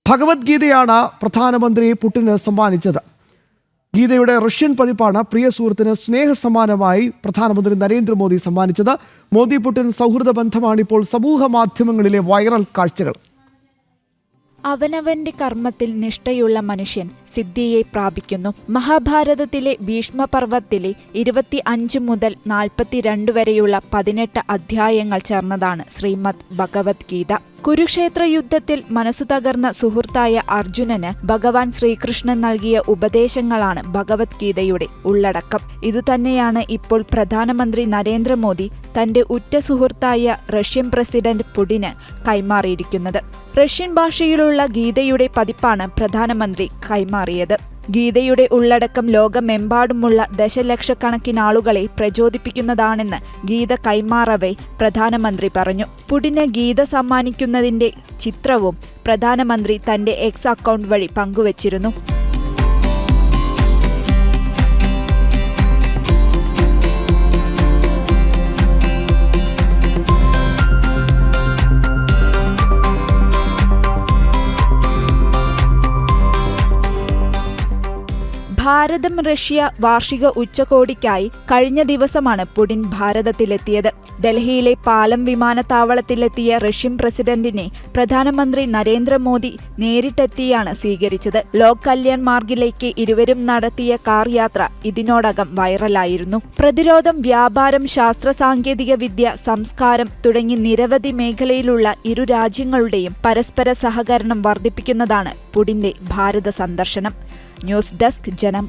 ഭഗവത്ഗീതയാണ് പ്രധാനമന്ത്രി പുടിന് സമ്മാനിച്ചത്. ഗീതയുടെ റഷ്യൻ പതിപ്പാണ് പ്രിയ സുഹൃത്തിന് സ്നേഹസമ്മാനമായി പ്രധാനമന്ത്രി നരേന്ദ്രമോദി സമ്മാനിച്ചത്. മോദി പുടിൻ സൗഹൃദ ബന്ധമാണിപ്പോൾ സമൂഹ മാധ്യമങ്ങളിലെ വൈറൽ കാഴ്ചകൾ. അവനവന്റെ കർമ്മത്തിൽ നിഷ്ഠയുള്ള മനുഷ്യൻ സിദ്ധിയെ പ്രാപിക്കുന്നു. മഹാഭാരതത്തിലെ ഭീഷ്മപർവത്തിലെ 25 മുതൽ 42 വരെയുള്ള 18 അധ്യായങ്ങൾ ചേർന്നതാണ് ശ്രീമദ് ഭഗവത്ഗീത. കുരുക്ഷേത്ര യുദ്ധത്തിൽ മനസ്സു തകർന്ന സുഹൃത്തായ അർജുനന് ഭഗവാൻ ശ്രീകൃഷ്ണൻ നൽകിയ ഉപദേശങ്ങളാണ് ഭഗവത്ഗീതയുടെ ഉള്ളടക്കം. ഇതുതന്നെയാണ് ഇപ്പോൾ പ്രധാനമന്ത്രി നരേന്ദ്രമോദി തന്റെ ഉറ്റ സുഹൃത്തായ റഷ്യൻ പ്രസിഡന്റ് പുടിന് കൈമാറിയിരിക്കുന്നത്. റഷ്യൻ ഭാഷയിലുള്ള ഗീതയുടെ പതിപ്പാണ് പ്രധാനമന്ത്രി കൈമാറിയത്. ഗീതയുടെ ഉള്ളടക്കം ലോകമെമ്പാടുമുള്ള ദശലക്ഷക്കണക്കിനാളുകളെ പ്രചോദിപ്പിക്കുന്നതാണെന്ന് ഗീത കൈമാറവെ പ്രധാനമന്ത്രി പറഞ്ഞു. പുടിന് ഗീത സമ്മാനിക്കുന്നതിന്റെ ചിത്രവും പ്രധാനമന്ത്രി തന്റെ എക്സ് അക്കൗണ്ട് വഴി പങ്കുവച്ചിരുന്നു. ഭാരതം റഷ്യ വാർഷിക ഉച്ചകോടിക്കായി കഴിഞ്ഞ ദിവസമാണ് പുടിൻ ഭാരതത്തിലെത്തിയത്. ഡൽഹിയിലെ പാലം വിമാനത്താവളത്തിലെത്തിയ റഷ്യൻ പ്രസിഡന്റിനെ പ്രധാനമന്ത്രി നരേന്ദ്രമോദി നേരിട്ടെത്തിയാണ് സ്വീകരിച്ചത്. ലോക് കല്യാൺ മാർഗിലേക്ക് ഇരുവരും നടത്തിയ കാർ യാത്ര ഇതിനോടകം വൈറലായിരുന്നു. പ്രതിരോധം, വ്യാപാരം, ശാസ്ത്ര സാങ്കേതിക വിദ്യ, സംസ്കാരം തുടങ്ങി നിരവധി മേഖലയിലുള്ള ഇരു രാജ്യങ്ങളുടെയും പരസ്പര സഹകരണം വർദ്ധിപ്പിക്കുന്നതാണ് പുടിന്റെ ഭാരത സന്ദർശനം. ന്യൂസ് ഡെസ്ക് ജനം.